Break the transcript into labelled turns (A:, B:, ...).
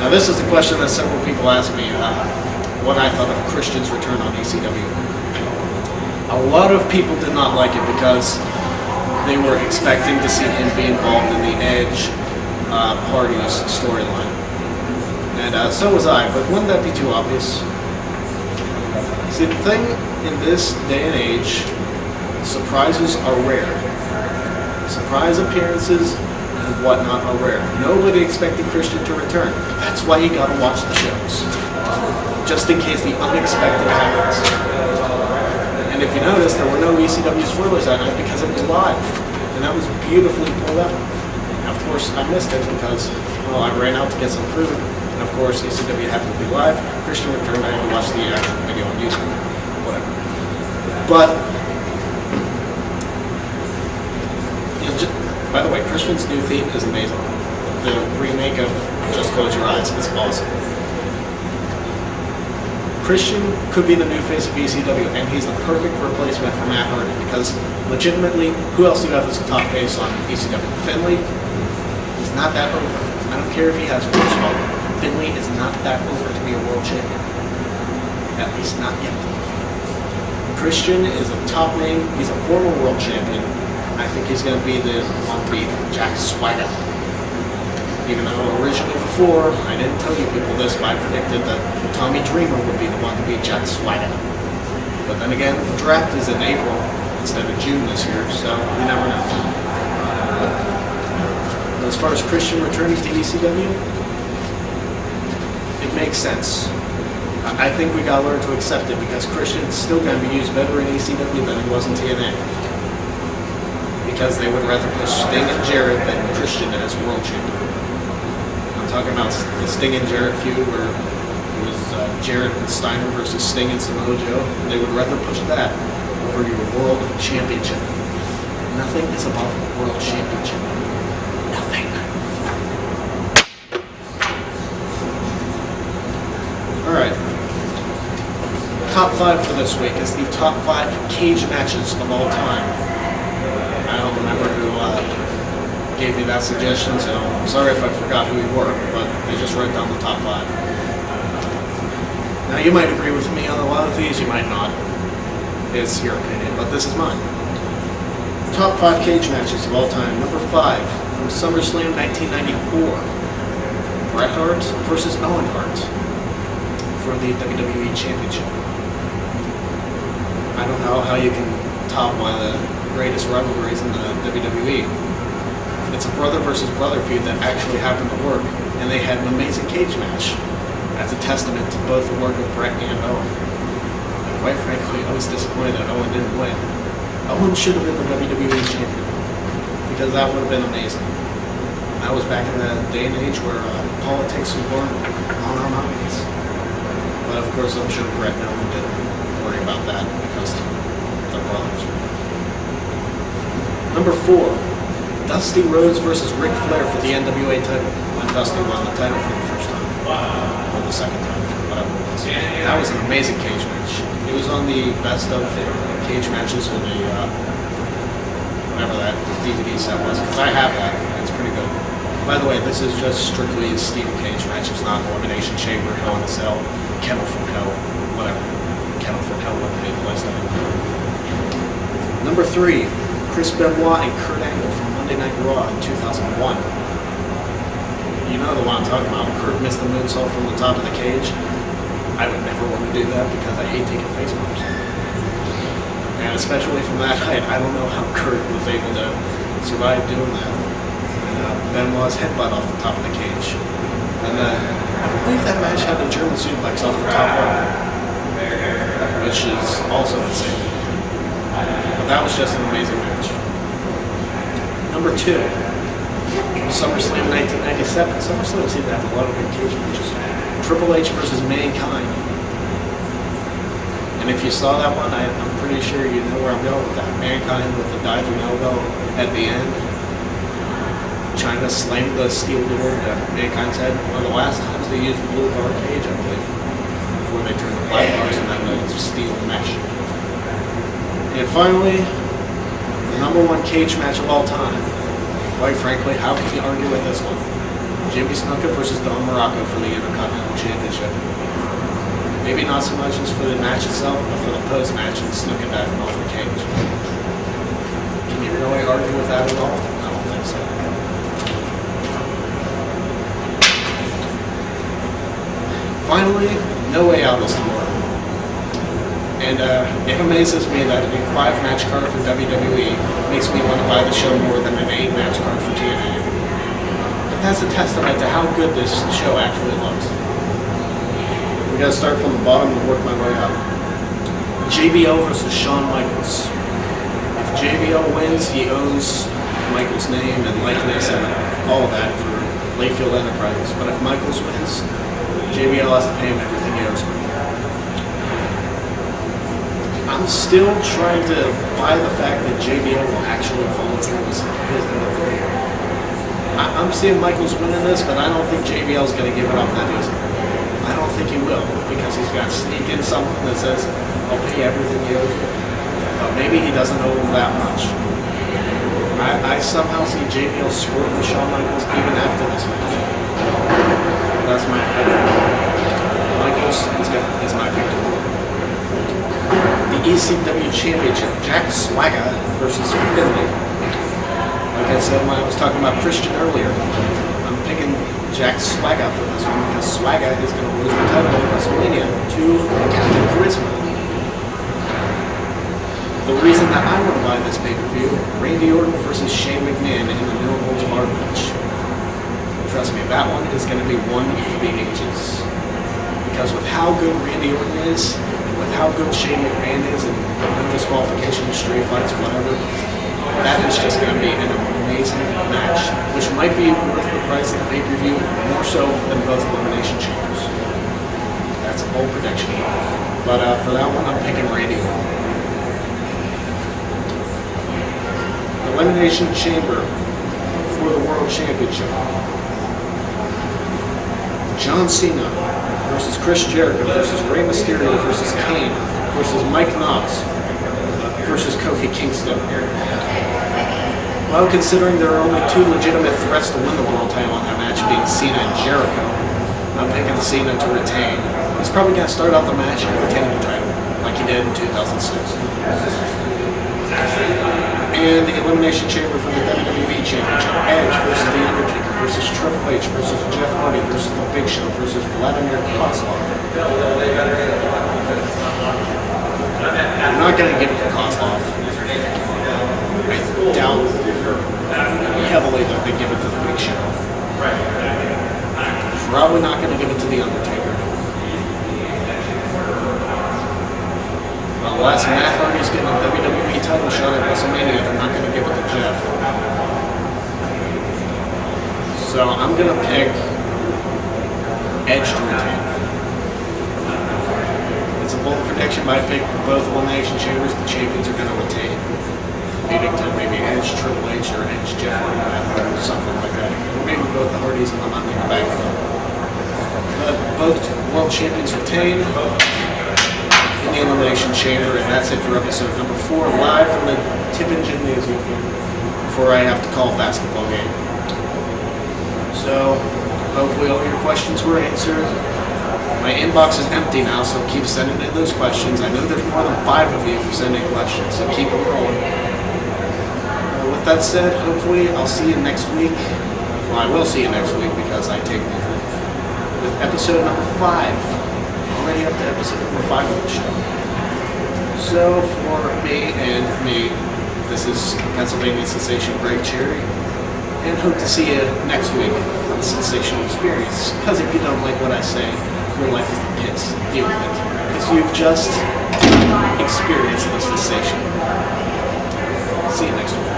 A: Now this is the question that several people asked me, what I thought of Christian's return on ECW. A lot of people did not like it because they were expecting to see him be involved in the Edge Party's storyline. And so was I, but wouldn't that be too obvious? See, the thing in this day and age, surprises are rare. Surprise appearances and whatnot are rare. Nobody expected Christian to return. That's why you gotta watch the shows. Just in case the unexpected happens. And if you notice, there were no ECW spoilers that night because it was live. And that was beautifully pulled out. And of course, I missed it because, well, I ran out to get some food. And of course, ECW happened to be live. Christian returned. I had to watch the actual video on YouTube. Whatever. But, by the way, Christian's new theme is amazing. The remake of Just Close Your Eyes is awesome. Christian could be the new face of ECW, and he's the perfect replacement for Matt Hardy because, legitimately, who else do you have as a top face on ECW? Finlay? He's not that over. I don't care if he has a worse problem. Finlay is not that over to be a world champion. At least not yet. Christian is a top name. He's a former world champion. I think he's going to be the one to beat Jack Swagger. Even though originally before, I didn't tell you people this, but I predicted that Tommy Dreamer would be the one to beat Jack Swagger. But then again, the draft is in April instead of June this year, so you never know. But as far as Christian returning to ECW, it makes sense. I think we gotta learn to accept it because Christian's still going to be used better in ECW than he was in TNA. Because they would rather push Sting and Jarrett than Christian as world champion. I'm talking about the Sting and Jarrett feud where it was Jarrett and Steiner versus Sting and Samoa Joe. They would rather push that over your world championship. Nothing is above the world championship. Nothing. Alright. Top 5 for this week is the top 5 cage matches of all time. I don't remember who gave me that suggestion, so I'm sorry if I forgot who you were, but I just wrote down the top 5. Now you might agree with me on a lot of these, you might not. It's your opinion, but this is mine. Top 5 cage matches of all time. Number 5, from SummerSlam 1994. Bret Hart versus Owen Hart for the WWE Championship. I don't know how you can top one of the greatest rivalries in the WWE. It's a brother versus brother feud that actually happened to work, and they had an amazing cage match. That's a testament to both the work of Bret and Owen. And quite frankly, I was disappointed that Owen didn't win. Owen should have been the WWE champion, because that would have been amazing. And that was back in the day and age where politics weren't on our minds. But of course, I'm sure Bret and Owen didn't worry about that because they're brothers. Number 4, Dusty Rhodes versus Ric Flair for the NWA title. When Dusty won the title for the first time. Or the second time, whatever it was. That was an amazing cage match. It was on the best of cage matches in the, whatever that DVD set was, because I have that, and it's pretty good. By the way, this is just strictly a steel cage match. It's not Elimination Chamber, Hell in a Cell, Kettle from Hell, whatever. Kettle from Hell wouldn't be the list anymore. Number 3. Chris Benoit and Kurt Angle from Monday Night Raw in 2001. You know the one I'm talking about. Kurt missed the moonsault from the top of the cage. I would never want to do that because I hate taking face bumps. And especially from that height, I don't know how Kurt was able to survive doing that. And Benoit's headbutt off the top of the cage. And I believe that match had a German suplex off the top rope, which is also insane. But that was just an amazing match. Number 2, SummerSlam 1997. SummerSlam seemed to have a lot of good cage matches. Triple H versus Mankind. And if you saw that one, I'm pretty sure you know where I'm going with that. Mankind with the diving elbow at the end, trying to slam the steel door to Mankind's head. One of the last times they used blue bar cage, I believe, before they turned the black bars and then the steel mesh. And finally, the number 1 cage match of all time. Quite frankly, how can you argue with this one? Jimmy Snuka versus Don Morocco for the Intercontinental Championship. Maybe not so much as for the match itself, but for the post-match and Snuka diving off the cage. Can you really argue with that at all? I don't think so. Finally, No Way Out is tomorrow. And it amazes me that a 5-match card for WWE makes me want to buy the show more than an 8-match card for TNA. But that's a testament to how good this show actually looks. We gotta start from the bottom and work my way up. JBL versus Shawn Michaels. If JBL wins, he owns Michaels' name and likeness and all of that for Layfield Enterprises. But if Michaels wins, JBL has to pay him everything he owes him. I'm still trying to buy the fact that JBL will actually follow through his end of the deal. I'm seeing Michaels winning this, but I don't think JBL is going to give it up that easy. I don't think he will, because he's got to sneak in something that says, I'll pay everything he owes you. But maybe he doesn't owe him that much. I somehow see JBL scoring with Shawn Michaels even after this match. That's my opinion. Michaels is my pick to win. The ECW Championship, Jack Swagger versus Finlay. Like I said when I was talking about Christian earlier, I'm picking Jack Swagger for this one because Swagger is going to lose the title at WrestleMania to Captain Charisma. The reason that I want to buy this pay-per-view, Randy Orton versus Shane McMahon in the No Holds Barred match. Trust me, that one is going to be one for the ages. Because with how good Randy Orton is, and with how good Shane McMahon is, and no disqualification, straight fights, whatever, that is just going to be an amazing match, which might be worth the price of the pay-per-view, more so than both Elimination Chambers. That's a bold prediction. But for that one, I'm picking Randy Orton. Elimination Chamber for the World Championship. John Cena versus Chris Jericho versus Rey Mysterio versus Kane versus Mike Knox versus Kofi Kingston. Well, considering there are only 2 legitimate threats to win the world title in that match, being Cena and Jericho, I'm picking Cena to retain. He's probably going to start out the match and retain the title, like he did in 2006. And the Elimination Chamber for the WWE Championship, Edge versus The Undertaker versus Triple H versus Jeff Hardy versus The Big Show versus Vladimir Kozlov. I'm not going to give it to Kozlov. I doubt heavily that they give it to The Big Show. Probably not going to give it to The Undertaker. Unless Matt Hardy's getting a WWE title shot at WrestleMania, they're not going to give it to Jeff. So I'm going to pick Edge to retain. It's a bold prediction, but I pick both Elimination Chambers. The champions are going to retain. Leading to maybe Edge, Triple H, or Edge, Jeff Hardy, Matt Hardy, or something like that. Or maybe both the Hardys and the Money in the Bank. But both world champions retain in the Elimination Chamber, and that's it for episode number 4, live from the Tippin Gymnasium before I have to call a basketball game. So, hopefully all your questions were answered. My inbox is empty now, so keep sending in those questions. I know there's more than 5 of you who send in questions, so keep them rolling. With that said, hopefully I'll see you next week. Well, I will see you next week because I take over with episode number 5. Already up to episode number 5 of the show. So for me and me, this is Pennsylvania Sensation Greg Cherry, and hope to see you next week on the Sensational Experience. Because if you don't like what I say, your life is the pits. Deal with it. Because you've just experienced the sensation. See you next week.